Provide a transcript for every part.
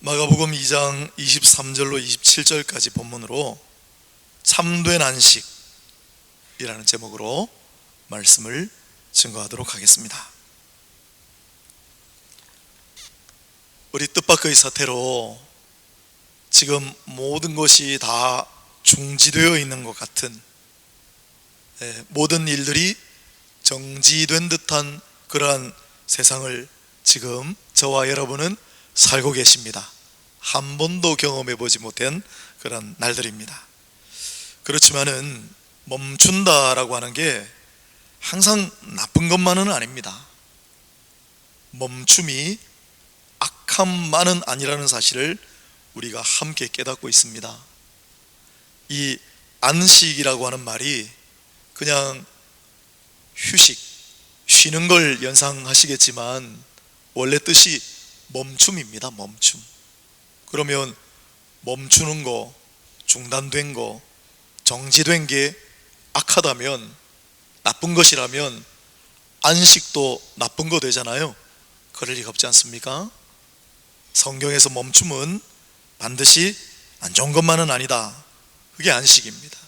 마가복음 2장 23절로 27절까지 본문으로 참된 안식이라는 제목으로 말씀을 증거하도록 하겠습니다. 우리 뜻밖의 사태로 지금 모든 것이 다 중지되어 있는 것 같은, 모든 일들이 정지된 듯한 그러한 세상을 지금 저와 여러분은 살고 계십니다. 한 번도 경험해 보지 못한 그런 날들입니다. 그렇지만은 멈춘다라고 하는 게 항상 나쁜 것만은 아닙니다. 멈춤이 악함만은 아니라는 사실을 우리가 함께 깨닫고 있습니다. 이 안식이라고 하는 말이 그냥 휴식, 쉬는 걸 연상하시겠지만 원래 뜻이 멈춤입니다. 멈춤. 그러면 멈추는 거, 중단된 거, 정지된 게 악하다면, 나쁜 것이라면 안식도 나쁜 거 되잖아요. 그럴 리가 없지 않습니까? 성경에서 멈춤은 반드시 안 좋은 것만은 아니다. 그게 안식입니다.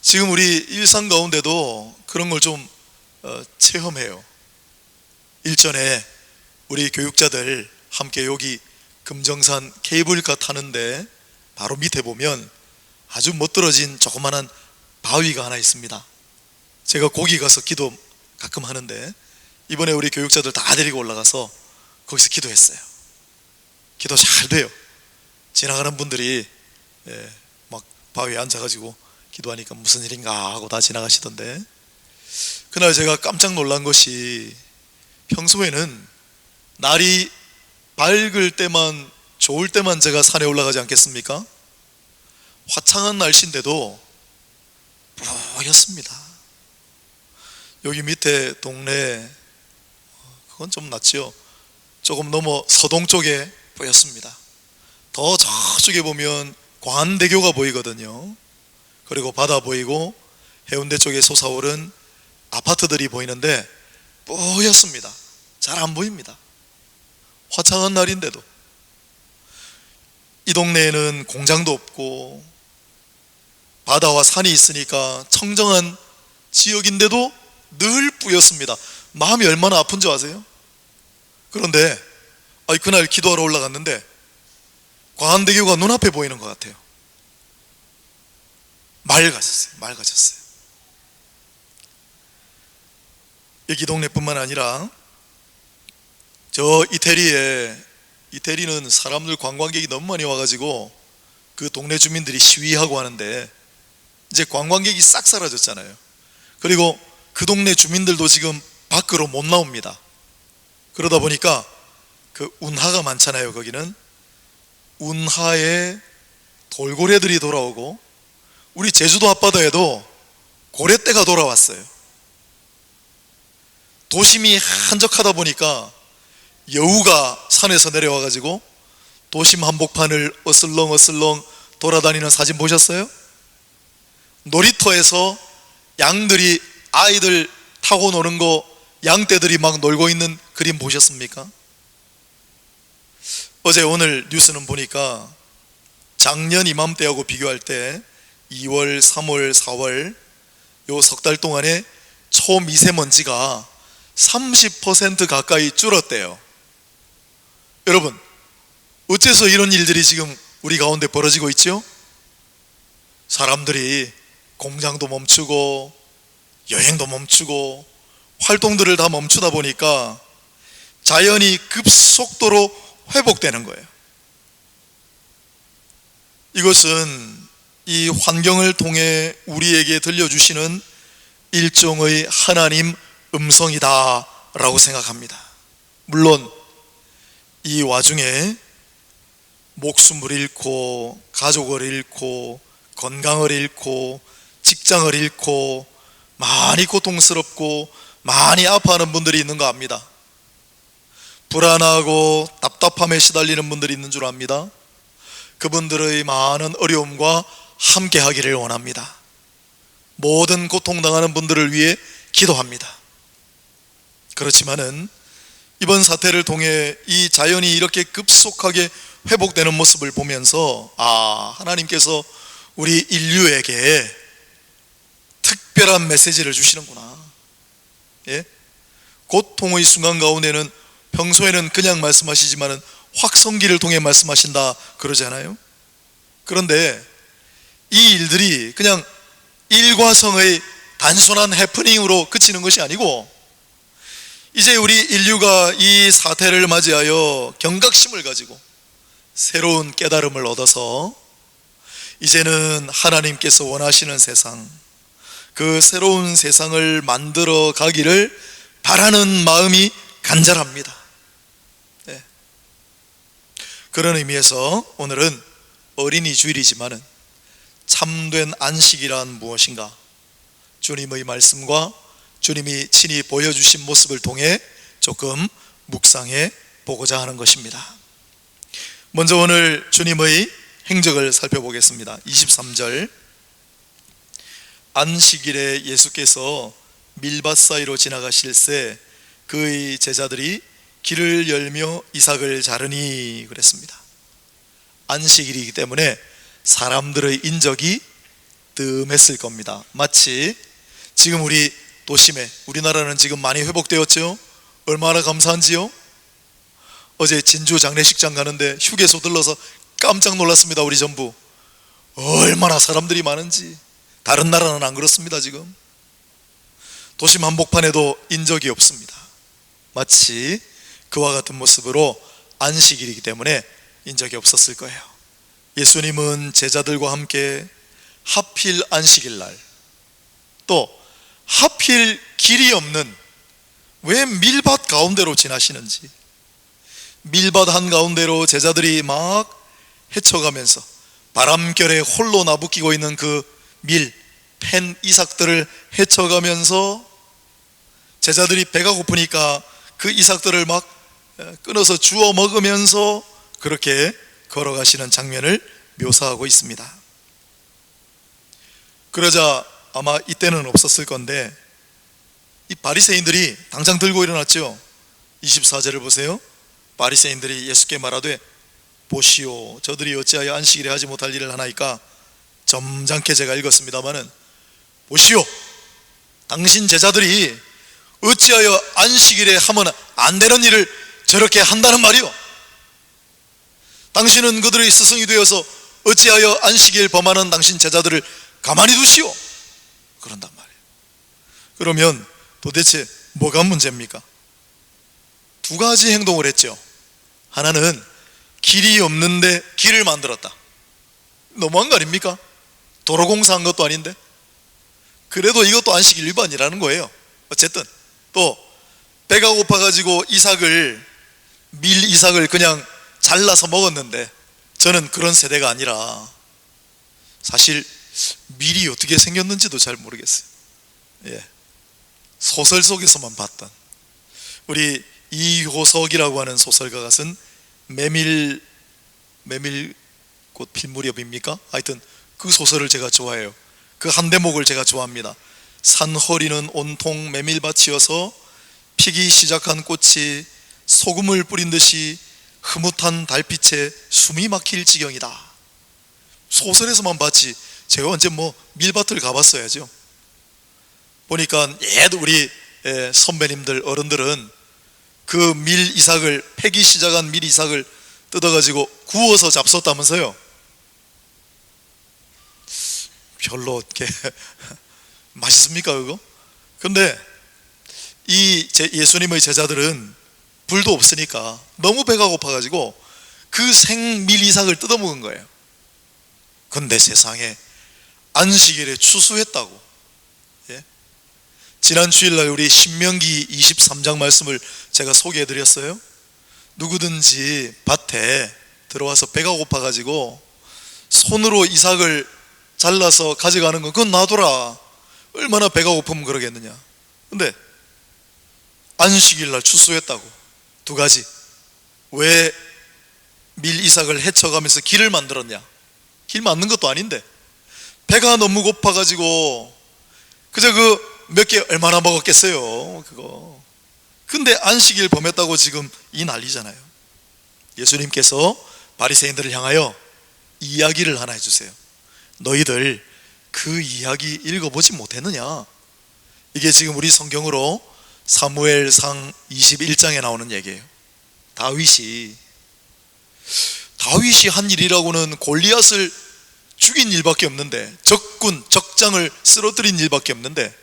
지금 우리 일상 가운데도 그런 걸 좀 체험해요. 일전에 우리 교육자들 함께 여기 금정산 케이블카 타는데 바로 밑에 보면 아주 멋들어진 조그마한 바위가 하나 있습니다. 제가 거기 가서 기도 가끔 하는데 이번에 우리 교육자들 다 데리고 올라가서 거기서 기도했어요. 기도 잘 돼요. 지나가는 분들이 막 바위에 앉아가지고 기도하니까 무슨 일인가 하고 다 지나가시던데, 그날 제가 깜짝 놀란 것이, 평소에는 날이 밝을 때만, 좋을 때만 제가 산에 올라가지 않겠습니까? 화창한 날씨인데도 뿌옇습니다. 여기 밑에 동네, 그건 좀 낫지요. 조금 넘어 서동 쪽에 뿌옇습니다. 더 저쪽에 보면 광안대교가 보이거든요. 그리고 바다 보이고 해운대 쪽에 솟아오른 아파트들이 보이는데 뿌옇습니다. 잘 안 보입니다. 화창한 날인데도. 이 동네에는 공장도 없고 바다와 산이 있으니까 청정한 지역인데도 늘 뿌옇습니다. 마음이 얼마나 아픈 줄 아세요? 그런데 그날 기도하러 올라갔는데 광안대교가 눈앞에 보이는 것 같아요. 맑아졌어요. 여기 동네뿐만 아니라 저 이태리는 사람들, 관광객이 너무 많이 와가지고 그 동네 주민들이 시위하고 하는데 이제 관광객이 싹 사라졌잖아요. 그리고 그 동네 주민들도 지금 밖으로 못 나옵니다. 그러다 보니까 그 운하가 많잖아요. 거기는 운하에 돌고래들이 돌아오고, 우리 제주도 앞바다에도 고래떼가 돌아왔어요. 도심이 한적하다 보니까 여우가 산에서 내려와가지고 도심 한복판을 어슬렁어슬렁 돌아다니는 사진 보셨어요? 놀이터에서 양들이, 아이들 타고 노는 거, 양떼들이 막 놀고 있는 그림 보셨습니까? 어제 오늘 뉴스는 보니까 작년 이맘때하고 비교할 때 2월, 3월, 4월 요 석 달 동안에 초미세먼지가 30% 가까이 줄었대요. 여러분, 어째서 이런 일들이 지금 우리 가운데 벌어지고 있죠? 사람들이 공장도 멈추고 여행도 멈추고 활동들을 다 멈추다 보니까 자연이 급속도로 회복되는 거예요. 이것은 이 환경을 통해 우리에게 들려주시는 일종의 하나님 음성이다 라고 생각합니다. 물론 이 와중에 목숨을 잃고 가족을 잃고 건강을 잃고 직장을 잃고 많이 고통스럽고 많이 아파하는 분들이 있는 거 압니다. 불안하고 답답함에 시달리는 분들이 있는 줄 압니다. 그분들의 많은 어려움과 함께 하기를 원합니다. 모든 고통당하는 분들을 위해 기도합니다. 그렇지만은 이번 사태를 통해 이 자연이 이렇게 급속하게 회복되는 모습을 보면서 하나님께서 우리 인류에게 특별한 메시지를 주시는구나. 예? 고통의 순간 가운데는 평소에는 그냥 말씀하시지만은 확성기를 통해 말씀하신다 그러잖아요. 그런데 이 일들이 그냥 일과성의 단순한 해프닝으로 그치는 것이 아니고, 이제 우리 인류가 이 사태를 맞이하여 경각심을 가지고 새로운 깨달음을 얻어서 이제는 하나님께서 원하시는 세상, 그 새로운 세상을 만들어 가기를 바라는 마음이 간절합니다. 네. 그런 의미에서 오늘은 어린이 주일이지만은 참된 안식이란 무엇인가, 주님의 말씀과 주님이 친히 보여주신 모습을 통해 조금 묵상해 보고자 하는 것입니다. 먼저 오늘 주님의 행적을 살펴보겠습니다. 23절, 안식일에 예수께서 밀밭 사이로 지나가실새 그의 제자들이 길을 열며 이삭을 자르니 그랬습니다. 안식일이기 때문에 사람들의 인적이 뜸했을 겁니다. 마치 지금 우리 도심에, 우리나라는 지금 많이 회복되었죠. 얼마나 감사한지요. 어제 진주 장례식장 가는데 휴게소 들러서 깜짝 놀랐습니다. 우리 전부 얼마나 사람들이 많은지. 다른 나라는 안 그렇습니다. 지금 도심 한복판에도 인적이 없습니다. 마치 그와 같은 모습으로 안식일이기 때문에 인적이 없었을 거예요. 예수님은 제자들과 함께 하필 안식일 날, 또 하필 길이 없는, 왜 밀밭 가운데로 지나시는지, 밀밭 한가운데로 제자들이 막 헤쳐가면서 바람결에 홀로 나부끼고 있는 그 펜 이삭들을 헤쳐가면서 제자들이 배가 고프니까 그 이삭들을 막 끊어서 주워 먹으면서 그렇게 걸어가시는 장면을 묘사하고 있습니다. 그러자 아마 이때는 없었을 건데 이 바리새인들이 당장 들고 일어났죠. 24절을 보세요. 바리새인들이 예수께 말하되 보시오, 저들이 어찌하여 안식일에 하지 못할 일을 하나이까. 점잖게 제가 읽었습니다마는, 보시오, 당신 제자들이 어찌하여 안식일에 하면 안 되는 일을 저렇게 한다는 말이오. 당신은 그들의 스승이 되어서 어찌하여 안식일 범하는 당신 제자들을 가만히 두시오. 그런단 말이에요. 그러면 도대체 뭐가 문제입니까? 두 가지 행동을 했죠. 하나는 길이 없는데 길을 만들었다. 너무한 거 아닙니까? 도로공사한 것도 아닌데. 그래도 이것도 안식일 위반이라는 거예요. 어쨌든 또 배가 고파가지고 밀 이삭을 그냥 잘라서 먹었는데, 저는 그런 세대가 아니라 사실 밀이 어떻게 생겼는지도 잘 모르겠어요. 예. 소설 속에서만 봤던, 우리 이호석이라고 하는 소설가가 쓴 메밀꽃 필 무렵입니까? 하여튼 그 소설을 제가 좋아해요. 그 한 대목을 제가 좋아합니다. 산허리는 온통 메밀밭이어서 피기 시작한 꽃이 소금을 뿌린 듯이 흐뭇한 달빛에 숨이 막힐 지경이다. 소설에서만 봤지 제가 언제 밀밭을 가봤어야죠. 보니까 우리 선배님들, 어른들은 그 패기 시작한 밀 이삭을 뜯어가지고 구워서 잡섰다면서요. 별로 이렇게 맛있습니까 그거? 근데 예수님의 제자들은 불도 없으니까 너무 배가 고파가지고 그 생밀 이삭을 뜯어먹은 거예요. 근데 세상에 안식일에 추수했다고. 예? 지난 주일날 우리 신명기 23장 말씀을 제가 소개해드렸어요. 누구든지 밭에 들어와서 배가 고파가지고 손으로 이삭을 잘라서 가져가는 건 그건 놔둬라. 얼마나 배가 고프면 그러겠느냐. 근데 안식일날 추수했다고. 두 가지. 왜 밀 이삭을 헤쳐가면서 길을 만들었냐? 길 만든 것도 아닌데 배가 너무 고파가지고 그저 그 몇 개 얼마나 먹었겠어요. 근데 안식일 범했다고 지금 이 난리잖아요. 예수님께서 바리새인들을 향하여 이야기를 하나 해주세요. 너희들 그 이야기 읽어보지 못했느냐? 이게 지금 우리 성경으로 사무엘상 21장에 나오는 얘기예요. 다윗이 한 일이라고는 골리앗을 죽인 일밖에 없는데, 적장을 쓰러뜨린 일밖에 없는데,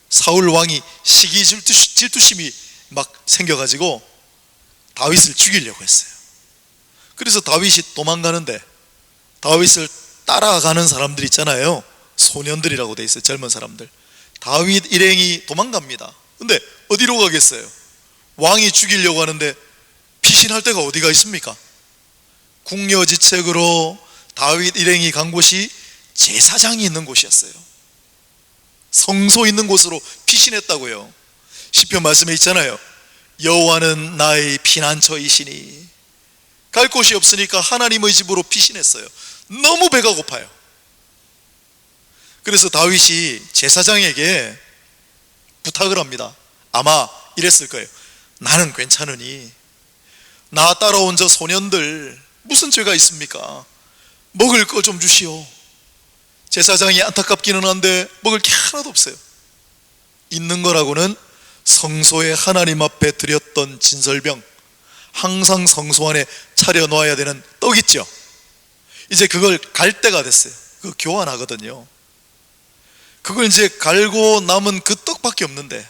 사울 왕이 시기 질투심이 막 생겨가지고 다윗을 죽이려고 했어요. 그래서 다윗이 도망가는데, 다윗을 따라가는 사람들 있잖아요. 소년들이라고 돼 있어요. 젊은 사람들. 다윗 일행이 도망갑니다. 근데 어디로 가겠어요? 왕이 죽이려고 하는데 피신할 데가 어디가 있습니까? 궁여지책으로 다윗 일행이 간 곳이 제사장이 있는 곳이었어요. 성소 있는 곳으로 피신했다고요. 시편 말씀에 있잖아요. 여호와는 나의 피난처이시니. 갈 곳이 없으니까 하나님의 집으로 피신했어요. 너무 배가 고파요. 그래서 다윗이 제사장에게 부탁을 합니다. 아마 이랬을 거예요. 나는 괜찮으니 나 따라온 저 소년들 무슨 죄가 있습니까? 먹을 거 좀 주시오. 제사장이 안타깝기는 한데 먹을 게 하나도 없어요. 있는 거라고는 성소에 하나님 앞에 드렸던 진설병, 항상 성소 안에 차려놓아야 되는 떡 있죠. 이제 그걸 갈 때가 됐어요. 그거 교환하거든요. 그걸 이제 갈고 남은 그 떡밖에 없는데,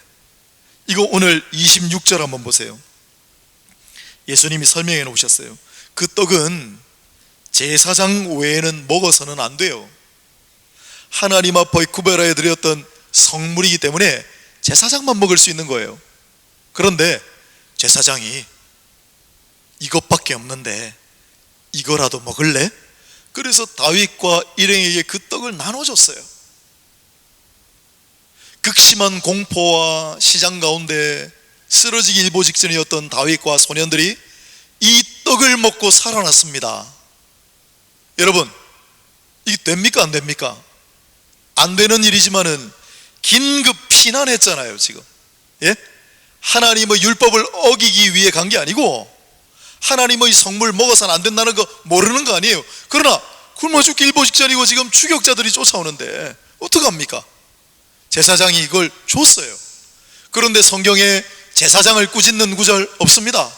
이거 오늘 26절 한번 보세요. 예수님이 설명해 놓으셨어요. 그 떡은 제사장 외에는 먹어서는 안 돼요. 하나님 앞에 구별하여 드렸던 성물이기 때문에 제사장만 먹을 수 있는 거예요. 그런데 제사장이 이것밖에 없는데 이거라도 먹을래? 그래서 다윗과 일행에게 그 떡을 나눠줬어요. 극심한 공포와 시장 가운데 쓰러지기 일보 직전이었던 다윗과 소년들이 이 떡을 먹고 살아났습니다. 여러분, 이게 됩니까 안 됩니까? 안 되는 일이지만은 긴급 피난했잖아요 지금. 예? 하나님의 율법을 어기기 위해 간 게 아니고 하나님의 성물 먹어서는 안 된다는 거 모르는 거 아니에요. 그러나 굶어 죽기 일보 직전이고 지금 추격자들이 쫓아오는데 어떡합니까? 제사장이 이걸 줬어요. 그런데 성경에 제사장을 꾸짖는 구절 없습니다.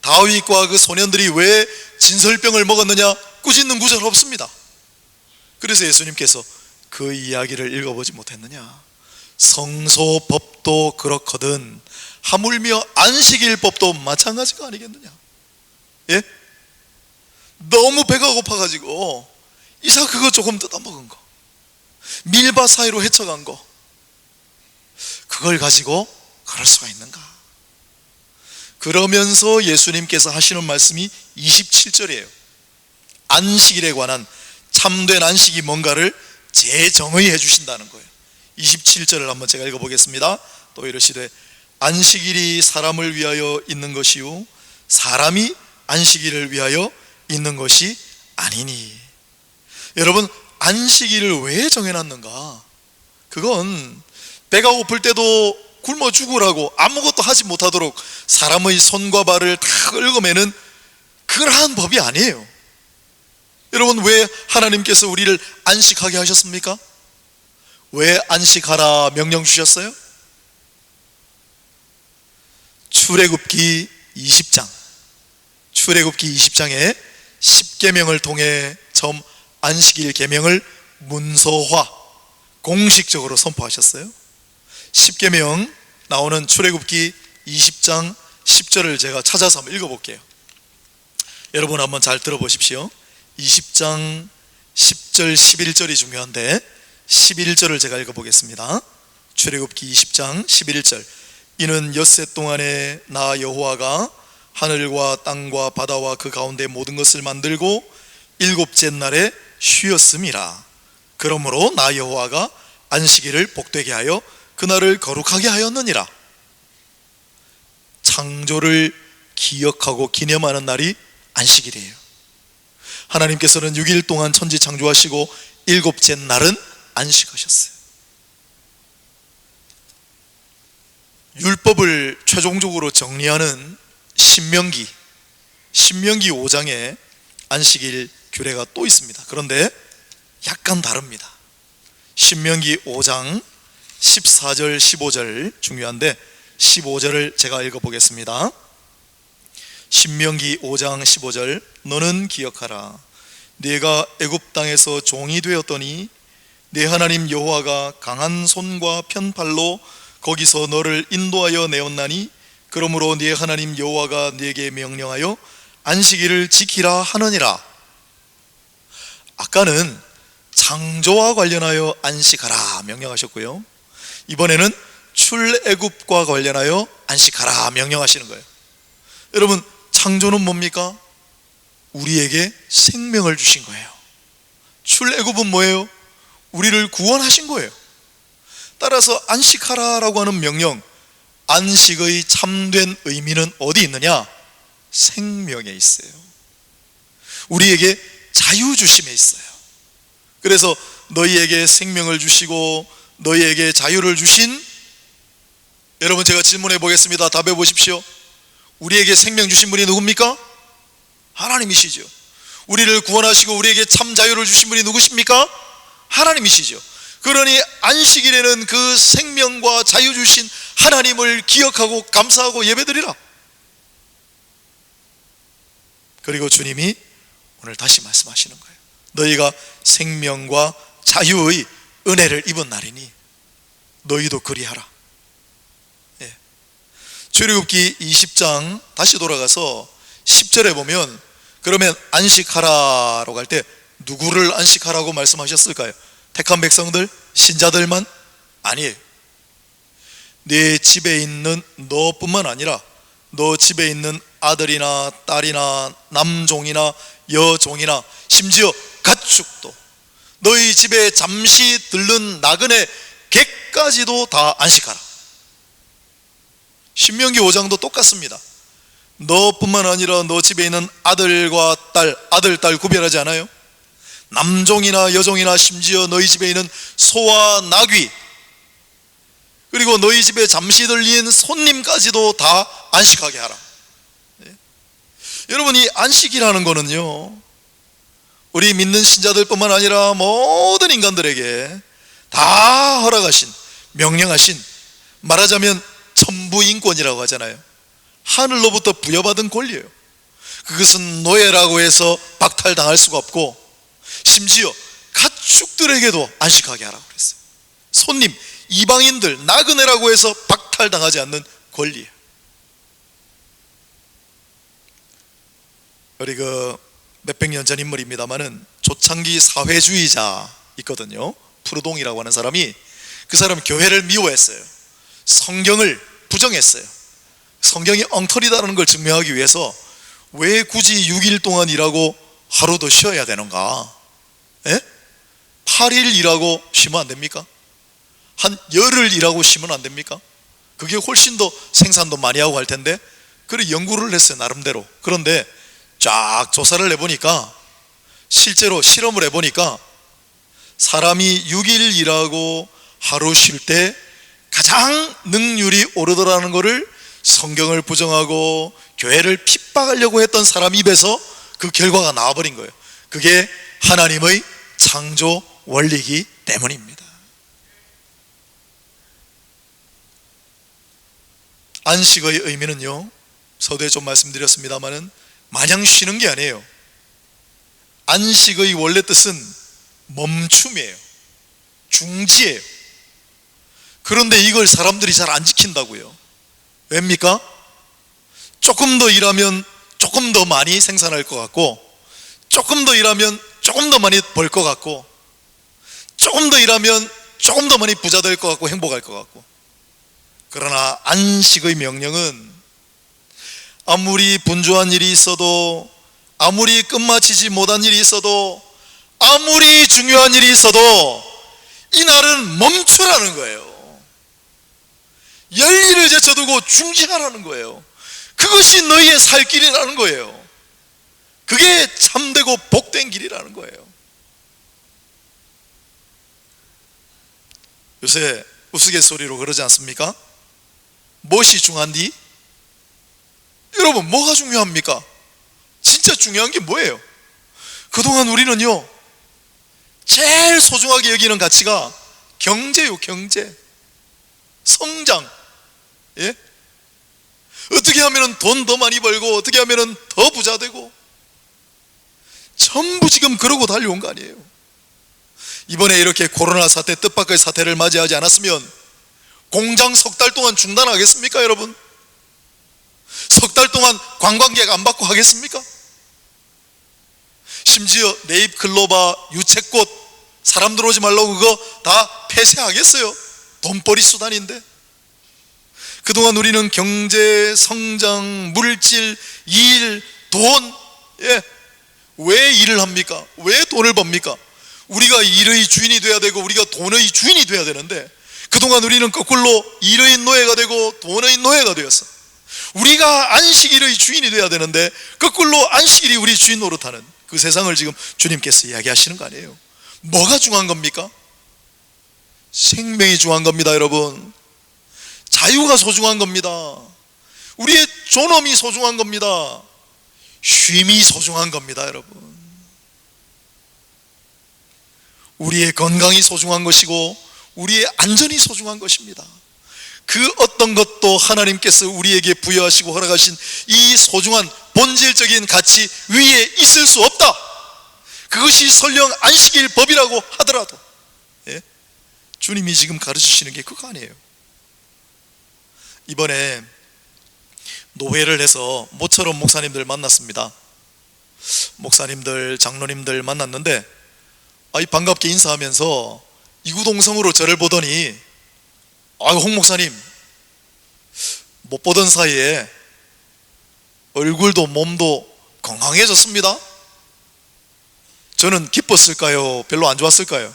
다윗과 그 소년들이 왜 진설병을 먹었느냐 꾸짖는 구절 없습니다. 그래서 예수님께서 그 이야기를 읽어보지 못했느냐? 성소법도 그렇거든 하물며 안식일법도 마찬가지가 아니겠느냐? 예? 너무 배가 고파가지고 이사 그거 조금 뜯어먹은 거, 밀밭 사이로 헤쳐간 거, 그걸 가지고 그럴 수가 있는가? 그러면서 예수님께서 하시는 말씀이 27절이에요. 안식일에 관한 참된 안식이 뭔가를 재정의해 주신다는 거예요. 27절을 한번 제가 읽어보겠습니다. 또 이러시되 안식일이 사람을 위하여 있는 것이요 사람이 안식일을 위하여 있는 것이 아니니. 여러분, 안식일을 왜 정해놨는가? 그건 배가 고플 때도 굶어 죽으라고 아무것도 하지 못하도록 사람의 손과 발을 다 긁어매는 그러한 법이 아니에요. 여러분, 왜 하나님께서 우리를 안식하게 하셨습니까? 왜 안식하라 명령 주셨어요? 출애굽기 20장 출애굽기 20장에 10계명을 통해 처음 안식일 계명을 문서화, 공식적으로 선포하셨어요. 10계명 나오는 출애굽기 20장 10절을 제가 찾아서 한번 읽어볼게요. 여러분 한번 잘 들어보십시오. 20장 10절 11절이 중요한데 11절을 제가 읽어보겠습니다. 출애굽기 20장 11절. 이는 엿새 동안에 나 여호와가 하늘과 땅과 바다와 그 가운데 모든 것을 만들고 일곱째 날에 쉬었음이라. 그러므로 나 여호와가 안식일을 복되게 하여 그날을 거룩하게 하였느니라. 창조를 기억하고 기념하는 날이 안식일이에요. 하나님께서는 6일 동안 천지 창조하시고 일곱째 날은 안식하셨어요. 율법을 최종적으로 정리하는 신명기 5장에 안식일 규례가 또 있습니다. 그런데 약간 다릅니다. 신명기 5장 14절 15절 중요한데 15절을 제가 읽어보겠습니다. 신명기 5장 15절 너는 기억하라. 네가 애굽 땅에서 종이 되었더니 네 하나님 여호와가 강한 손과 편팔로 거기서 너를 인도하여 내었나니 그러므로 네 하나님 여호와가 네게 명령하여 안식일을 지키라 하느니라. 아까는 창조와 관련하여 안식하라 명령하셨고요, 이번에는 출애굽과 관련하여 안식하라 명령하시는 거예요. 여러분, 창조는 뭡니까? 우리에게 생명을 주신 거예요. 출애굽은 뭐예요? 우리를 구원하신 거예요. 따라서 안식하라라고 하는 명령, 안식의 참된 의미는 어디 있느냐? 생명에 있어요. 우리에게 자유 주심에 있어요. 그래서 너희에게 생명을 주시고 너희에게 자유를 주신, 여러분 제가 질문해 보겠습니다. 답해 보십시오. 우리에게 생명 주신 분이 누굽니까? 하나님이시죠. 우리를 구원하시고 우리에게 참 자유를 주신 분이 누구십니까? 하나님이시죠. 그러니 안식일에는 그 생명과 자유 주신 하나님을 기억하고 감사하고 예배드리라. 그리고 주님이 오늘 다시 말씀하시는 거예요. 너희가 생명과 자유의 은혜를 입은 날이니 너희도 그리하라. 예. 출애굽기 20장 다시 돌아가서 10절에 보면, 그러면 안식하라로 갈 때 누구를 안식하라고 말씀하셨을까요? 택한 백성들, 신자들만? 아니에요. 네 집에 있는 너뿐만 아니라 너 집에 있는 아들이나 딸이나 남종이나 여종이나 심지어 가축도, 너희 집에 잠시 들른 나그네 객까지도 다 안식하라. 신명기 5장도 똑같습니다. 너뿐만 아니라 너 집에 있는 아들과 딸, 아들, 딸 구별하지 않아요? 남종이나 여종이나 심지어 너희 집에 있는 소와 나귀, 그리고 너희 집에 잠시 들린 손님까지도 다 안식하게 하라. 네. 여러분, 이 안식이라는 거는요, 우리 믿는 신자들뿐만 아니라 모든 인간들에게 다 허락하신, 명령하신, 말하자면 천부인권이라고 하잖아요. 하늘로부터 부여받은 권리예요. 그것은 노예라고 해서 박탈당할 수가 없고, 심지어 가축들에게도 안식하게 하라고 그랬어요. 손님, 이방인들, 나그네라고 해서 박탈당하지 않는 권리예요. 우리 몇백 년 전 인물입니다만은 조창기 사회주의자 있거든요. 푸르동이라고 하는 사람이, 그 사람 교회를 미워했어요. 성경을 부정했어요. 성경이 엉터리다는 걸 증명하기 위해서 왜 굳이 6일 동안 일하고 하루 더 쉬어야 되는가? 8일 일하고 쉬면 안 됩니까? 한 열흘 일하고 쉬면 안 됩니까? 그게 훨씬 더 생산도 많이 하고 할 텐데, 그래 연구를 했어요, 나름대로. 그런데 쫙 조사를 해보니까, 실제로 실험을 해보니까 사람이 6일 일하고 하루 쉴 때 가장 능률이 오르더라는 것을 성경을 부정하고 교회를 핍박하려고 했던 사람 입에서 그 결과가 나와버린 거예요. 그게 하나님의 창조 원리이기 때문입니다. 안식의 의미는요, 서두에 좀 말씀드렸습니다마는 마냥 쉬는 게 아니에요. 안식의 원래 뜻은 멈춤이에요. 중지예요. 그런데 이걸 사람들이 잘 안 지킨다고요. 왜입니까? 조금 더 일하면 조금 더 많이 생산할 것 같고, 조금 더 일하면 조금 더 많이 벌 것 같고, 조금 더 일하면 조금 더 많이 부자 될 것 같고 행복할 것 같고. 그러나 안식의 명령은 아무리 분주한 일이 있어도, 아무리 끝마치지 못한 일이 있어도, 아무리 중요한 일이 있어도 이 날은 멈추라는 거예요. 열일을 제쳐두고 중지하라는 거예요. 그것이 너희의 살 길이라는 거예요. 그게 참되고 복된 길이라는 거예요. 요새 우스갯소리로 그러지 않습니까? 무엇이 중요한디? 여러분, 뭐가 중요합니까? 진짜 중요한 게 뭐예요? 그동안 우리는요, 제일 소중하게 여기는 가치가 경제요, 경제. 성장. 예? 어떻게 하면 돈 더 많이 벌고, 어떻게 하면 더 부자 되고, 전부 지금 그러고 달려온 거 아니에요. 이번에 이렇게 코로나 사태, 뜻밖의 사태를 맞이하지 않았으면 공장 석 달 동안 중단하겠습니까, 여러분? 석 달 동안 관광객 안 받고 하겠습니까? 심지어 네잎클로바, 유채꽃, 사람 들어오지 말라고 그거 다 폐쇄하겠어요. 돈벌이 수단인데. 그동안 우리는 경제, 성장, 물질, 일, 돈, 왜 일을 합니까? 왜 돈을 법니까? 우리가 일의 주인이 돼야 되고 우리가 돈의 주인이 돼야 되는데, 그동안 우리는 거꾸로 일의 노예가 되고 돈의 노예가 되었어. 우리가 안식일의 주인이 돼야 되는데 거꾸로 안식일이 우리 주인 노릇하는 그 세상을 지금 주님께서 이야기하시는 거 아니에요. 뭐가 중요한 겁니까? 생명이 중요한 겁니다, 여러분. 자유가 소중한 겁니다. 우리의 존엄이 소중한 겁니다. 쉼이 소중한 겁니다, 여러분. 우리의 건강이 소중한 것이고 우리의 안전이 소중한 것입니다. 그 어떤 것도 하나님께서 우리에게 부여하시고 허락하신 이 소중한 본질적인 가치 위에 있을 수 없다. 그것이 설령 안식일 법이라고 하더라도, 주님이 지금 가르치시는 게 그거 아니에요. 이번에 노회를 해서 모처럼 목사님들 만났습니다. 목사님들, 장로님들 만났는데, 반갑게 인사하면서 이구동성으로 저를 보더니, 홍 목사님, 못 보던 사이에 얼굴도 몸도 건강해졌습니다. 저는 기뻤을까요? 별로 안 좋았을까요?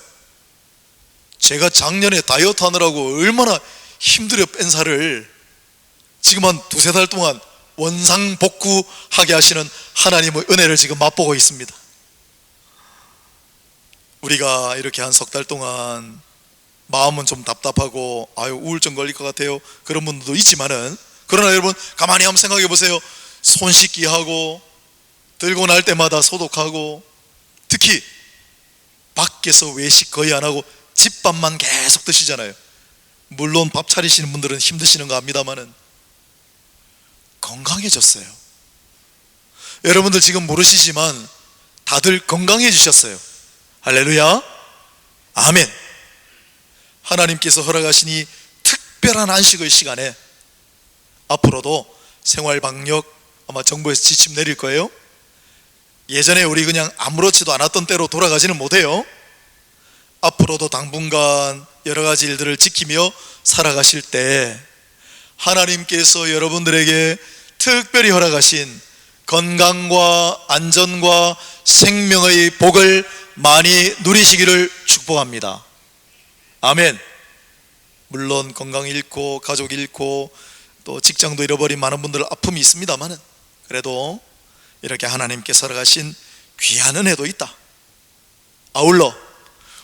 제가 작년에 다이어트 하느라고 얼마나 힘들어 뺀 살을 지금 한 두세 달 동안 원상복구하게 하시는 하나님의 은혜를 지금 맛보고 있습니다. 우리가 이렇게 한 석 달 동안 마음은 좀 답답하고 우울증 걸릴 것 같아요, 그런 분들도 있지만은, 그러나 여러분 가만히 한번 생각해 보세요. 손 씻기 하고 들고 날 때마다 소독하고, 특히 밖에서 외식 거의 안 하고 집밥만 계속 드시잖아요. 물론 밥 차리시는 분들은 힘드시는 거 압니다만은 건강해졌어요. 여러분들 지금 모르시지만 다들 건강해지셨어요. 할렐루야, 아멘. 하나님께서 허락하신 이 특별한 안식의 시간에 앞으로도 생활방역 아마 정부에서 지침 내릴 거예요. 예전에 우리 그냥 아무렇지도 않았던 때로 돌아가지는 못해요. 앞으로도 당분간 여러 가지 일들을 지키며 살아가실 때 하나님께서 여러분들에게 특별히 허락하신 건강과 안전과 생명의 복을 많이 누리시기를 축복합니다. 아멘. 물론 건강 잃고 가족 잃고 또 직장도 잃어버린 많은 분들 아픔이 있습니다만, 그래도 이렇게 하나님께서 허락하신 귀한 은혜도 있다. 아울러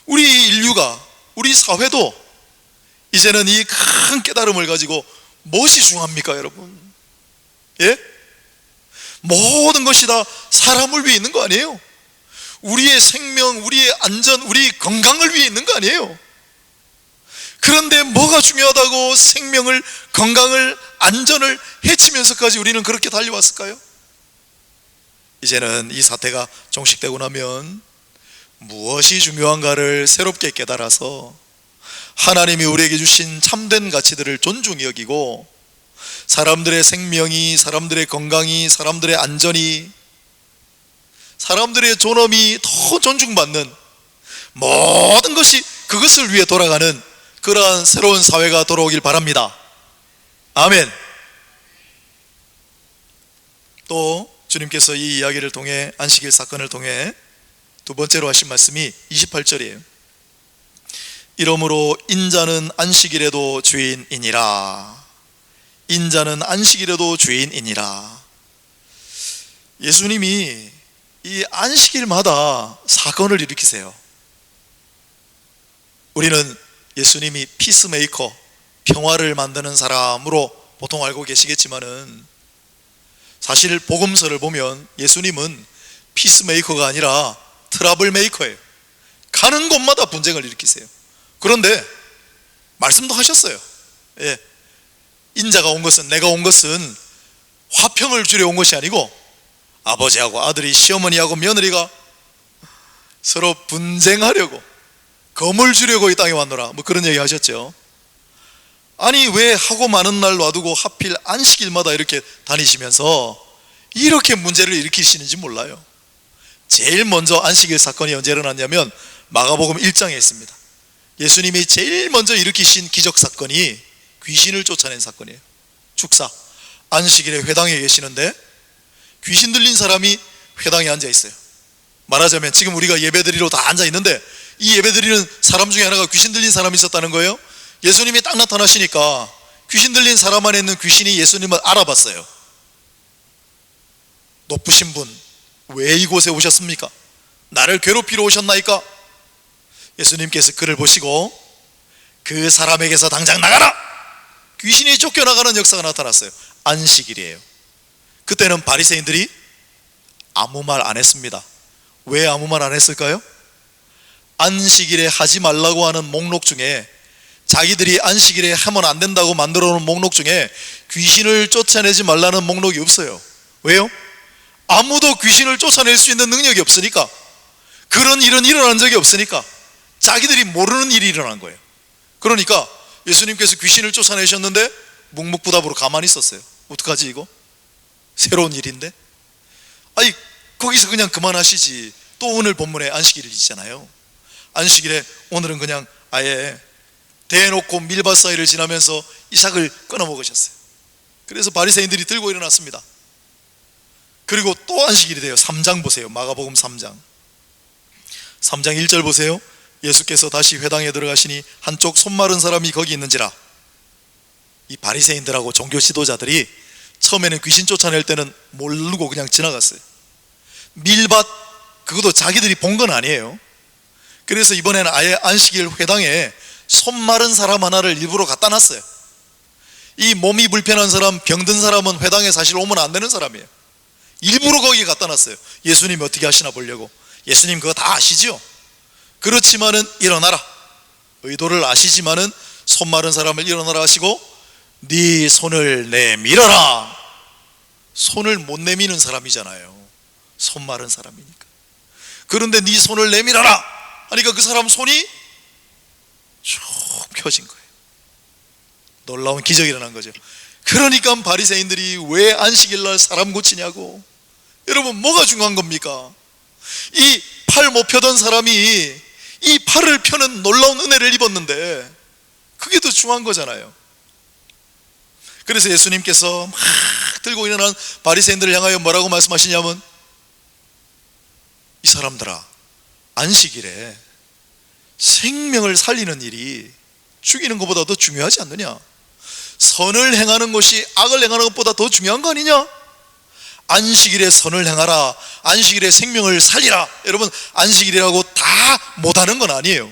우리 인류가, 우리 사회도 이제는 이 큰 깨달음을 가지고 무엇이 중요합니까, 여러분? 모든 것이 다 사람을 위해 있는 거 아니에요? 우리의 생명, 우리의 안전, 우리 건강을 위해 있는 거 아니에요? 그런데 뭐가 중요하다고 생명을, 건강을, 안전을 해치면서까지 우리는 그렇게 달려왔을까요? 이제는 이 사태가 종식되고 나면 무엇이 중요한가를 새롭게 깨달아서 하나님이 우리에게 주신 참된 가치들을 존중히 여기고, 사람들의 생명이, 사람들의 건강이, 사람들의 안전이, 사람들의 존엄이 더 존중받는 모든 것이 그것을 위해 돌아가는 그러한 새로운 사회가 돌아오길 바랍니다. 아멘. 또 주님께서 이 이야기를 통해, 안식일 사건을 통해 두 번째로 하신 말씀이 28절이에요. 이러므로 인자는 안식일에도 주인이니라. 인자는 안식일에도 주인이니라. 예수님이 이 안식일마다 사건을 일으키세요. 우리는 예수님이 피스메이커, 평화를 만드는 사람으로 보통 알고 계시겠지만은 사실 복음서를 보면 예수님은 피스메이커가 아니라 트러블 메이커예요. 가는 곳마다 분쟁을 일으키세요. 그런데 말씀도 하셨어요. 예. 인자가 온 것은, 내가 온 것은 화평을 주려 온 것이 아니고 아버지하고 아들이, 시어머니하고 며느리가 서로 분쟁하려고, 검을 주려고 이 땅에 왔노라, 뭐 그런 얘기 하셨죠. 아니 왜 하고 많은 날 놔두고 하필 안식일마다 이렇게 다니시면서 이렇게 문제를 일으키시는지 몰라요. 제일 먼저 안식일 사건이 언제 일어났냐면 마가복음 1장에 있습니다. 예수님이 제일 먼저 일으키신 기적 사건이 귀신을 쫓아낸 사건이에요. 축사, 안식일에 회당에 계시는데 귀신 들린 사람이 회당에 앉아 있어요. 말하자면 지금 우리가 예배드리러 다 앉아 있는데 이 예배드리는 사람 중에 하나가 귀신 들린 사람이 있었다는 거예요. 예수님이 딱 나타나시니까 귀신 들린 사람 안에 있는 귀신이 예수님을 알아봤어요. 높으신 분, 왜 이곳에 오셨습니까? 나를 괴롭히러 오셨나이까? 예수님께서 그를 보시고 그 사람에게서 당장 나가라! 귀신이 쫓겨나가는 역사가 나타났어요. 안식일이에요. 그때는 바리새인들이 아무 말 안 했습니다. 왜 아무 말 안 했을까요? 안식일에 하지 말라고 하는 목록 중에, 자기들이 안식일에 하면 안 된다고 만들어 놓은 목록 중에 귀신을 쫓아내지 말라는 목록이 없어요. 왜요? 아무도 귀신을 쫓아낼 수 있는 능력이 없으니까, 그런 일은 일어난 적이 없으니까, 자기들이 모르는 일이 일어난 거예요. 그러니까 예수님께서 귀신을 쫓아내셨는데 묵묵부답으로 가만히 있었어요. 어떡하지 이거? 새로운 일인데? 아니 거기서 그냥 그만하시지. 또 오늘 본문에 안식일이 있잖아요. 안식일에 오늘은 그냥 아예 대놓고 밀밭 사이를 지나면서 이삭을 끊어 먹으셨어요. 그래서 바리새인들이 들고 일어났습니다. 그리고 또 안식일이 돼요. 3장 보세요. 마가복음 3장 1절 보세요. 예수께서 다시 회당에 들어가시니 한쪽 손 마른 사람이 거기 있는지라. 이 바리새인들하고 종교 지도자들이 처음에는 귀신 쫓아낼 때는 모르고 그냥 지나갔어요. 밀밭, 그것도 자기들이 본 건 아니에요. 그래서 이번에는 아예 안식일 회당에 손 마른 사람 하나를 일부러 갖다 놨어요. 이 몸이 불편한 사람, 병든 사람은 회당에 사실 오면 안 되는 사람이에요. 일부러 거기 갖다 놨어요. 예수님이 어떻게 하시나 보려고. 예수님 그거 다 아시죠? 그렇지만은 일어나라, 의도를 아시지만은 손 마른 사람을 일어나라 하시고 네 손을 내밀어라. 손을 못 내미는 사람이잖아요. 손 마른 사람이니까. 그런데 네 손을 내밀어라 하니까 그 사람 손이 쭉 펴진 거예요. 놀라운 기적이 일어난 거죠. 그러니까 바리새인들이 왜 안식일날 사람 고치냐고. 여러분 뭐가 중요한 겁니까? 이 팔 못 펴던 사람이 이 팔을 펴는 놀라운 은혜를 입었는데 그게 더 중요한 거잖아요. 그래서 예수님께서 막 들고 일어난 바리새인들을 향하여 뭐라고 말씀하시냐면, 이 사람들아, 안식일에 생명을 살리는 일이 죽이는 것보다 더 중요하지 않느냐? 선을 행하는 것이 악을 행하는 것보다 더 중요한 거 아니냐? 안식일에 선을 행하라, 안식일에 생명을 살리라. 여러분 안식일이라고 다 못하는 건 아니에요.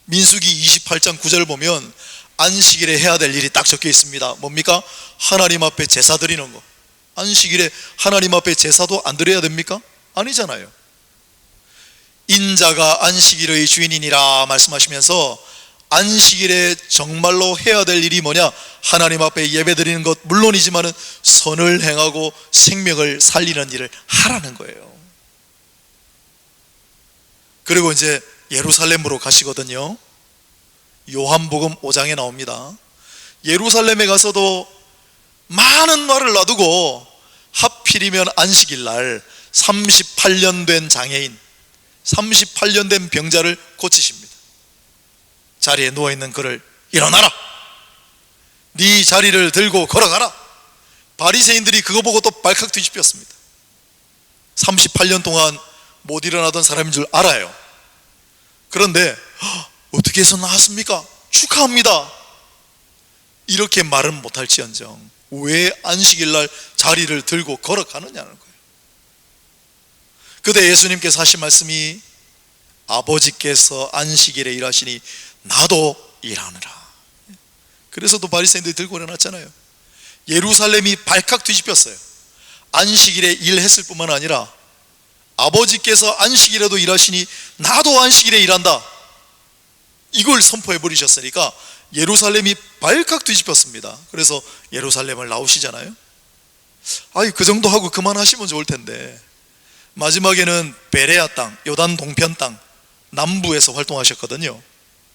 민수기 28장 9절 보면 안식일에 해야 될 일이 딱 적혀 있습니다. 뭡니까? 하나님 앞에 제사 드리는 거. 안식일에 하나님 앞에 제사도 안 드려야 됩니까? 아니잖아요. 인자가 안식일의 주인이니라 말씀하시면서 안식일에 정말로 해야 될 일이 뭐냐? 하나님 앞에 예배 드리는 것 물론이지만은 선을 행하고 생명을 살리는 일을 하라는 거예요. 그리고 이제 예루살렘으로 가시거든요. 요한복음 5장에 나옵니다. 예루살렘에 가서도 많은 말을 놔두고 하필이면 안식일 날 38년 된 장애인, 38년 된 병자를 고치십니다. 자리에 누워있는 그를 일어나라, 네 자리를 들고 걸어가라. 바리새인들이 그거 보고 또 발칵 뒤집혔습니다. 38년 동안 못 일어나던 사람인 줄 알아요. 그런데 어떻게 해서 나았습니까? 축하합니다. 이렇게 말은 못할지언정 왜 안식일날 자리를 들고 걸어가느냐는 거예요. 그때 예수님께서 하신 말씀이 아버지께서 안식일에 일하시니 나도 일하느라. 그래서 또 바리새인들이 들고 일어났잖아요. 예루살렘이 발칵 뒤집혔어요. 안식일에 일했을 뿐만 아니라 아버지께서 안식일에도 일하시니 나도 안식일에 일한다, 이걸 선포해 버리셨으니까 예루살렘이 발칵 뒤집혔습니다. 그래서 예루살렘을 나오시잖아요. 그 정도 하고 그만하시면 좋을 텐데, 마지막에는 베레아 땅, 요단 동편 땅 남부에서 활동하셨거든요.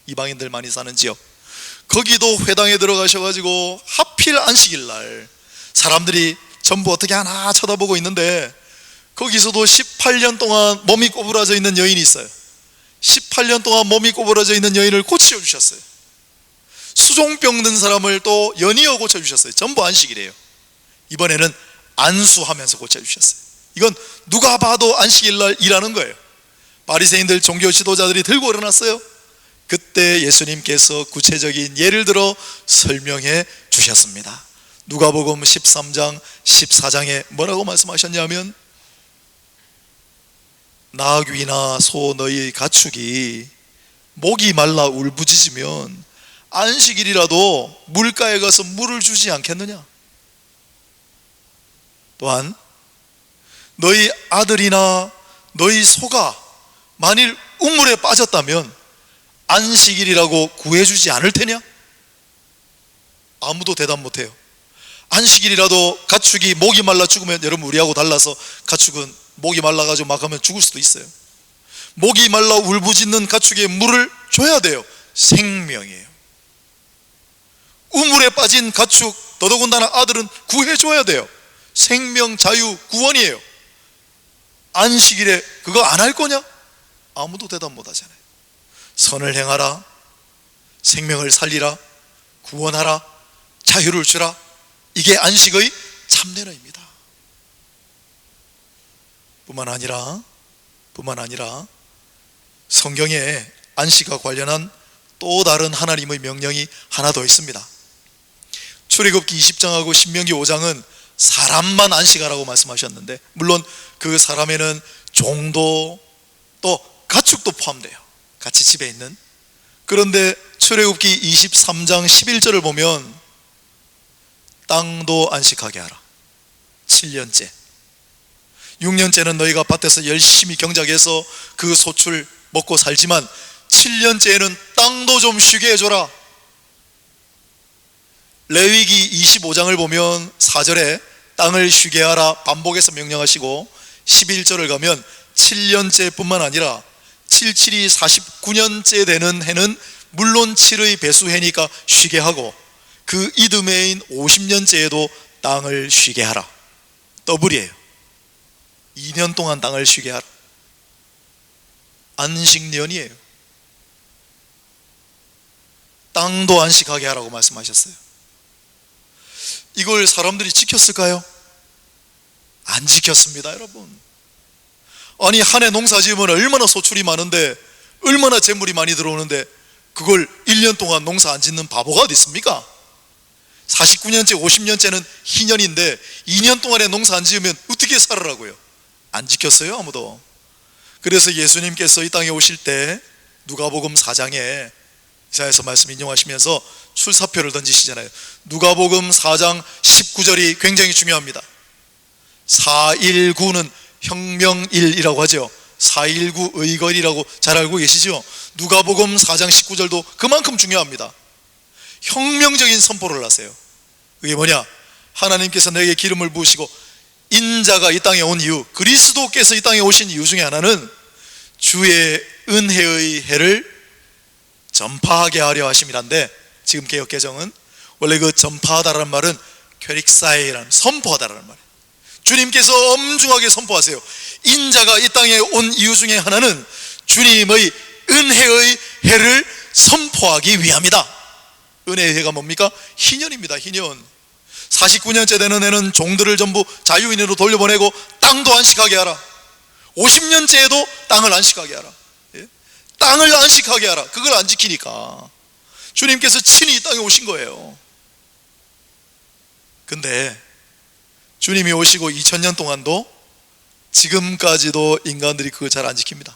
이방인들 많이 사는 지역. 거기도 회당에 들어가셔가지고 하필 안식일 날 사람들이 전부 어떻게 하나 쳐다보고 있는데, 거기서도 18년 동안 몸이 꼬부라져 있는 여인이 있어요. 18년 동안 몸이 꼬부라져 있는 여인을 고쳐주셨어요. 수종병 든 사람을 또 연이어 고쳐주셨어요. 전부 안식일이에요. 이번에는 안수하면서 고쳐주셨어요. 이건 누가 봐도 안식일날 일하는 거예요. 바리새인들, 종교 지도자들이 들고 일어났어요. 그때 예수님께서 구체적인 예를 들어 설명해 주셨습니다. 누가복음 13장 14장에 뭐라고 말씀하셨냐면, 나귀나 소 너희 가축이 목이 말라 울부짖으면 안식일이라도 물가에 가서 물을 주지 않겠느냐? 또한 너희 아들이나 너희 소가 만일 우물에 빠졌다면 안식일이라고 구해주지 않을 테냐? 아무도 대답 못해요. 안식일이라도 가축이 목이 말라 죽으면, 여러분 우리하고 달라서 가축은 목이 말라가지고 막 하면 죽을 수도 있어요. 목이 말라 울부짖는 가축에 물을 줘야 돼요. 생명이에요. 우물에 빠진 가축, 더더군다나 아들은 구해줘야 돼요. 생명, 자유, 구원이에요. 안식일에 그거 안 할 거냐? 아무도 대답 못 하잖아요. 선을 행하라, 생명을 살리라, 구원하라, 자유를 주라, 이게 안식의 참내라입니다. 뿐만 아니라 성경에 안식과 관련한 또 다른 하나님의 명령이 하나 더 있습니다. 출애굽기 20장하고 신명기 5장은 사람만 안식하라고 말씀하셨는데, 물론 그 사람에는 종도 또 가축도 포함돼요. 같이 집에 있는. 그런데 출애굽기 23장 11절을 보면 땅도 안식하게 하라. 7년째. 6년째는 너희가 밭에서 열심히 경작해서 그 소출 먹고 살지만 7년째에는 땅도 좀 쉬게 해줘라. 레위기 25장을 보면 4절에 땅을 쉬게 하라 반복해서 명령하시고, 11절을 가면 7년째 뿐만 아니라 77이 49년째 되는 해는 물론 7의 배수해니까 쉬게 하고, 그 이듬해인 50년째에도 땅을 쉬게 하라. 더블이에요. 2년 동안 땅을 쉬게 하라. 안식년이에요. 땅도 안식하게 하라고 말씀하셨어요. 이걸 사람들이 지켰을까요? 안 지켰습니다, 여러분. 아니, 한 해 농사 지으면 얼마나 소출이 많은데, 얼마나 재물이 많이 들어오는데, 그걸 1년 동안 농사 안 짓는 바보가 어디 있습니까? 49년째 50년째는 희년인데 2년 동안에 농사 안 지으면 어떻게 살으라고요? 안 지켰어요, 아무도. 그래서 예수님께서 이 땅에 오실 때 누가복음 4장에 이사야서 말씀 인용하시면서 출사표를 던지시잖아요. 누가복음 4장 19절이 굉장히 중요합니다. 419는 혁명일이라고 하죠. 419 의거리라고 잘 알고 계시죠? 누가복음 4장 19절도 그만큼 중요합니다. 혁명적인 선포를 하세요. 그게 뭐냐? 하나님께서 내게 기름을 부으시고 인자가 이 땅에 온 이유, 그리스도께서 이 땅에 오신 이유 중에 하나는 주의 은혜의 해를 전파하게 하려 하심이란데, 지금 개역개정은 원래 그 전파하다라는 말은 퀘릭사이라는, 선포하다라는 말이에요. 주님께서 엄중하게 선포하세요. 인자가 이 땅에 온 이유 중에 하나는 주님의 은혜의 해를 선포하기 위함이다. 은혜의 해가 뭡니까? 희년입니다. 희년. 49년째 되는 해는 종들을 전부 자유인으로 돌려보내고 땅도 안식하게 하라. 50년째에도 땅을 안식하게 하라. 예? 땅을 안식하게 하라. 그걸 안 지키니까 주님께서 친히 이 땅에 오신 거예요. 근데 주님이 오시고 2000년 동안도 지금까지도 인간들이 그걸 잘 안 지킵니다.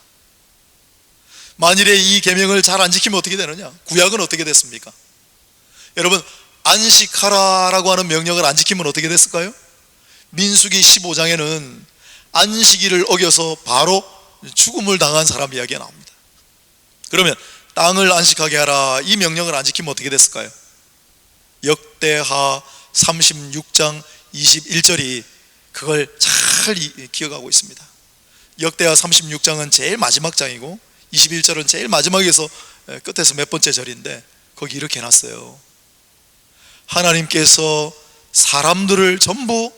만일에 이 계명을 잘 안 지키면 어떻게 되느냐? 구약은 어떻게 됐습니까? 여러분, 안식하라라고 하는 명령을 안 지키면 어떻게 됐을까요? 민수기 15장에는 안식일을 어겨서 바로 죽음을 당한 사람 이야기가 나옵니다. 그러면 땅을 안식하게 하라, 이 명령을 안 지키면 어떻게 됐을까요? 역대하 36장 21절이 그걸 잘 기억하고 있습니다. 역대하 36장은 제일 마지막 장이고 21절은 제일 마지막에서 끝에서 몇 번째 절인데 거기 이렇게 해놨어요. 하나님께서 사람들을 전부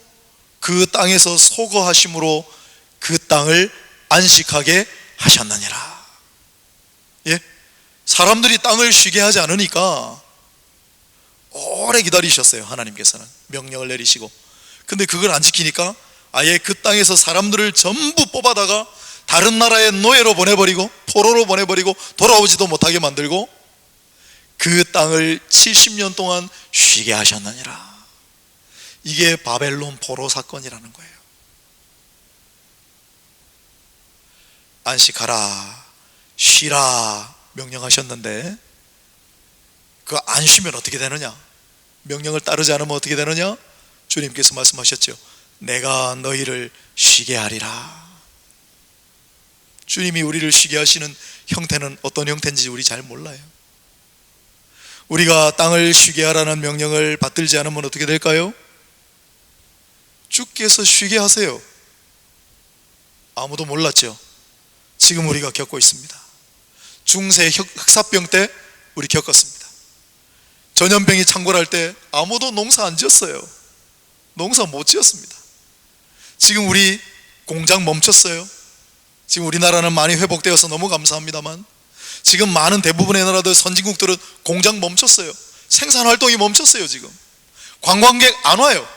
그 땅에서 소거하심으로 그 땅을 안식하게 하셨느니라. 예? 사람들이 땅을 쉬게 하지 않으니까 오래 기다리셨어요. 하나님께서는 명령을 내리시고. 근데 그걸 안 지키니까 아예 그 땅에서 사람들을 전부 뽑아다가 다른 나라의 노예로 보내버리고 포로로 보내버리고 돌아오지도 못하게 만들고 그 땅을 70년 동안 쉬게 하셨느니라. 이게 바벨론 포로 사건이라는 거예요. 안식하라, 쉬라 명령하셨는데 그 안 쉬면 어떻게 되느냐? 명령을 따르지 않으면 어떻게 되느냐? 주님께서 말씀하셨죠. 내가 너희를 쉬게 하리라. 주님이 우리를 쉬게 하시는 형태는 어떤 형태인지 우리 잘 몰라요. 우리가 땅을 쉬게 하라는 명령을 받들지 않으면 어떻게 될까요? 주께서 쉬게 하세요. 아무도 몰랐죠. 지금 우리가 겪고 있습니다. 중세 흑사병 때 우리 겪었습니다. 전염병이 창궐할 때 아무도 농사 안 지었어요. 농사 못 지었습니다. 지금 우리 공장 멈췄어요. 지금 우리나라는 많이 회복되어서 너무 감사합니다만 지금 많은 대부분의 나라들 선진국들은 공장 멈췄어요. 생산활동이 멈췄어요. 지금 관광객 안 와요.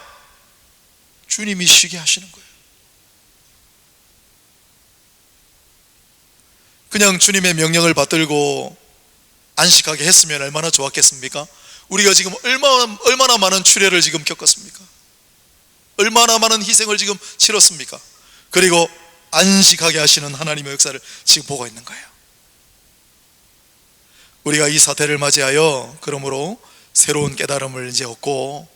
주님이 쉬게 하시는 거예요. 그냥 주님의 명령을 받들고 안식하게 했으면 얼마나 좋았겠습니까? 우리가 지금 얼마나 많은 출애를 지금 겪었습니까? 얼마나 많은 희생을 지금 치렀습니까? 그리고 안식하게 하시는 하나님의 역사를 지금 보고 있는 거예요. 우리가 이 사태를 맞이하여 그러므로 새로운 깨달음을 이제 얻고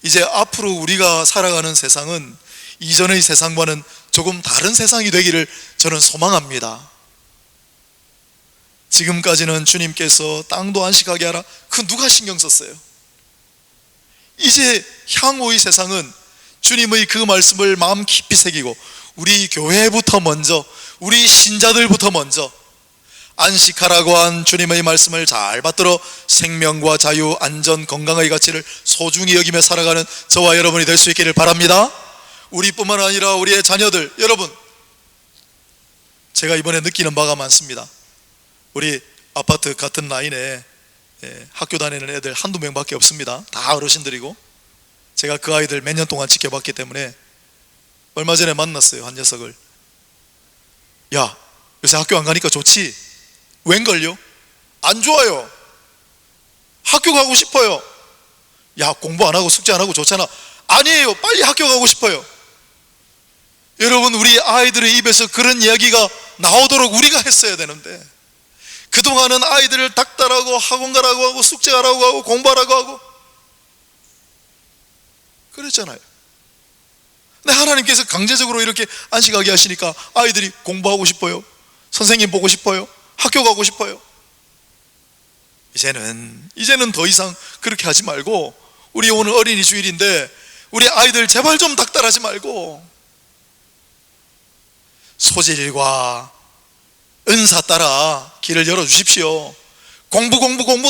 이제 앞으로 우리가 살아가는 세상은 이전의 세상과는 조금 다른 세상이 되기를 저는 소망합니다. 지금까지는 주님께서 땅도 안식하게 하라, 그 누가 신경 썼어요? 이제 향후의 세상은 주님의 그 말씀을 마음 깊이 새기고 우리 교회부터 먼저, 우리 신자들부터 먼저 안식하라고 한 주님의 말씀을 잘 받들어 생명과 자유, 안전, 건강의 가치를 소중히 여기며 살아가는 저와 여러분이 될 수 있기를 바랍니다. 우리뿐만 아니라 우리의 자녀들, 여러분, 제가 이번에 느끼는 바가 많습니다. 우리 아파트 같은 라인에 학교 다니는 애들 한두 명밖에 없습니다. 다 어르신들이고 제가 그 아이들 몇 년 동안 지켜봤기 때문에 얼마 전에 만났어요. 한 녀석을. 야, 요새 학교 안 가니까 좋지? 웬걸요? 안 좋아요. 학교 가고 싶어요. 야, 공부 안 하고 숙제 안 하고 좋잖아. 아니에요. 빨리 학교 가고 싶어요. 여러분, 우리 아이들의 입에서 그런 이야기가 나오도록 우리가 했어야 되는데 그동안은 아이들을 닥달하고 학원 가라고 하고 숙제 하라고 하고 공부하라고 하고 그랬잖아요. 근데 하나님께서 강제적으로 이렇게 안식하게 하시니까 아이들이 공부하고 싶어요. 선생님 보고 싶어요. 학교 가고 싶어요. 이제는 더 이상 그렇게 하지 말고 우리 오늘 어린이 주일인데 우리 아이들 제발 좀 닥달하지 말고 소질과 은사 따라 길을 열어주십시오. 공부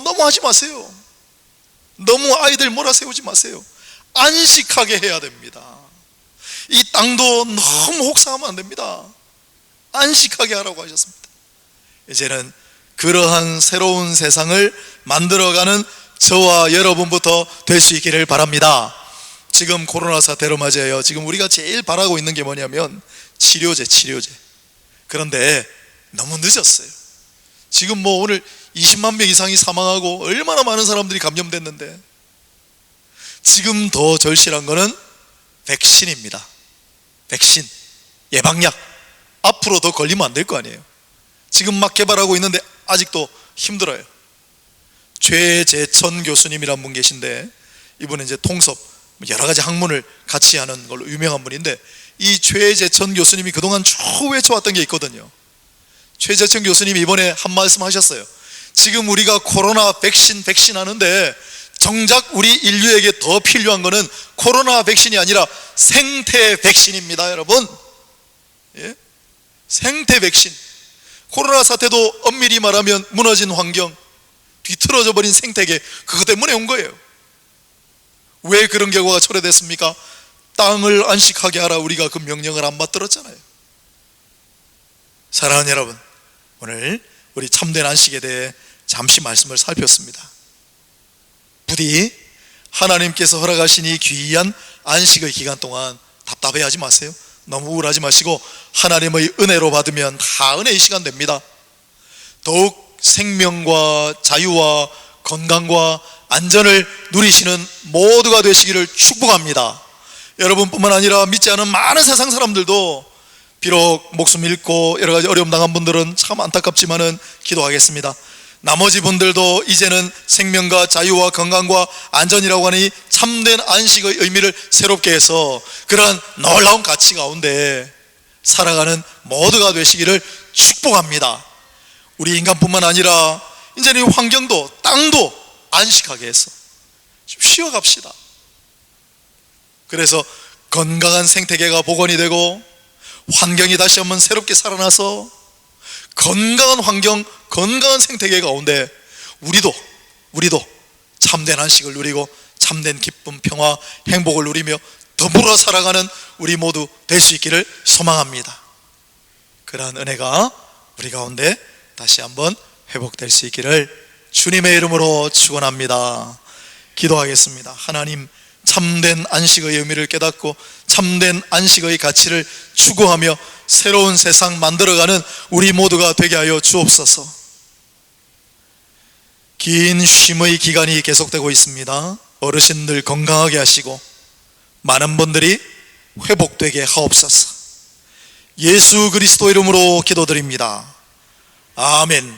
너무 하지 마세요. 너무 아이들 몰아세우지 마세요. 안식하게 해야 됩니다. 이 땅도 너무 혹사하면 안 됩니다. 안식하게 하라고 하셨습니다. 이제는 그러한 새로운 세상을 만들어가는 저와 여러분부터 될 수 있기를 바랍니다. 지금 코로나 사태로 맞이하여 지금 우리가 제일 바라고 있는 게 뭐냐면 치료제. 그런데 너무 늦었어요. 지금 뭐 오늘 20만 명 이상이 사망하고 얼마나 많은 사람들이 감염됐는데 지금 더 절실한 거는 백신입니다. 백신, 예방약. 앞으로 더 걸리면 안 될 거 아니에요. 지금 막 개발하고 있는데 아직도 힘들어요. 최재천 교수님이란 분 계신데 이분은 이제 통섭 여러 가지 학문을 같이 하는 걸로 유명한 분인데, 이 최재천 교수님이 그동안 쭉 외쳐왔던 게 있거든요. 최재천 교수님이 이번에 한 말씀 하셨어요. 지금 우리가 코로나 백신 하는데 정작 우리 인류에게 더 필요한 것은 코로나 백신이 아니라 생태 백신입니다, 여러분. 예? 생태 백신. 코로나 사태도 엄밀히 말하면 무너진 환경, 뒤틀어져 버린 생태계, 그것 때문에 온 거예요. 왜 그런 결과가 초래됐습니까? 땅을 안식하게 하라, 우리가 그 명령을 안 받들었잖아요. 사랑하는 여러분, 오늘 우리 참된 안식에 대해 잠시 말씀을 살폈습니다. 부디 하나님께서 허락하신 이 귀한 안식의 기간 동안 답답해하지 마세요. 너무 우울하지 마시고 하나님의 은혜로 받으면 다 은혜의 시간 됩니다. 더욱 생명과 자유와 건강과 안전을 누리시는 모두가 되시기를 축복합니다. 여러분뿐만 아니라 믿지 않은 많은 세상 사람들도 비록 목숨 잃고 여러 가지 어려움 당한 분들은 참 안타깝지만은 기도하겠습니다. 나머지 분들도 이제는 생명과 자유와 건강과 안전이라고 하니 참된 안식의 의미를 새롭게 해서 그러한 놀라운 가치 가운데 살아가는 모두가 되시기를 축복합니다. 우리 인간뿐만 아니라 이제는 이 환경도 땅도 안식하게 해서 좀 쉬어갑시다. 그래서 건강한 생태계가 복원이 되고 환경이 다시 한번 새롭게 살아나서 건강한 환경, 건강한 생태계 가운데 우리도 참된 안식을 누리고 참된 기쁨, 평화, 행복을 누리며 더불어 살아가는 우리 모두 될 수 있기를 소망합니다. 그러한 은혜가 우리 가운데 다시 한번 회복될 수 있기를 주님의 이름으로 축원합니다. 기도하겠습니다. 하나님, 참된 안식의 의미를 깨닫고 참된 안식의 가치를 추구하며 새로운 세상 만들어가는 우리 모두가 되게 하여 주옵소서. 긴 쉼의 기간이 계속되고 있습니다. 어르신들 건강하게 하시고 많은 분들이 회복되게 하옵소서. 예수 그리스도 이름으로 기도드립니다. 아멘.